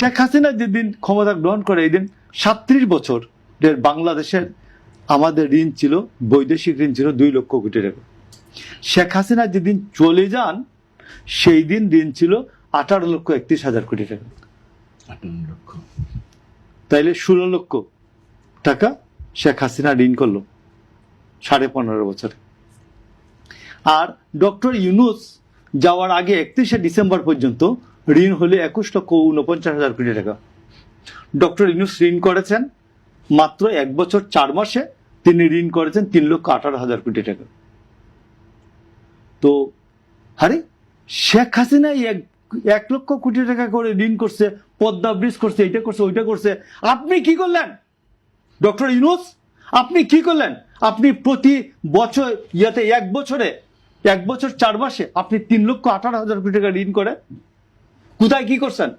শেখ হাসিনা যেদিন ক্ষমতা গ্রহণ করে এই দিন 37 বছরের বাংলাদেশের আমাদের ঋণ ছিল, বৈদেশিক ঋণ ছিল 2 লক্ষ কোটি টাকা। শেখ হাসিনা যেদিন চলে যান সেই দিন ঋণ ছিল 18,31,000 কোটি টাকা। 58 লক্ষ। তাইলে 16 লক্ষ টাকা শেখ হাসিনা ঋণ করলো 15.5 বছরে। আর ডক্টর ইউনূস যাওয়ার আগে 31শে ডিসেম্বর পর্যন্ত ঋণ হলে 21,49,000 কোটি টাকা। ডক্টর ইউনূস ঋণ করেছেন মাত্র 1 বছর 4 মাসে, তিনি ঋণ করেছেন 3,18,000 কোটি টাকা। তো আরে শেখ হাসিনা 1 লক্ষ কোটি টাকা করে ঋণ করছে, পদ্মা ব্রিজ করছে, এটা করছে, ওইটা করছে। আপনি কি করলেন ডক্টর ইউনূস? আপনি কি করলেন? আপনি প্রতি বছর 1 বছরে 1 বছর 4 মাসে আপনি 3,18,000 কোটি টাকা ঋণ করে কোথায় কি করছেন?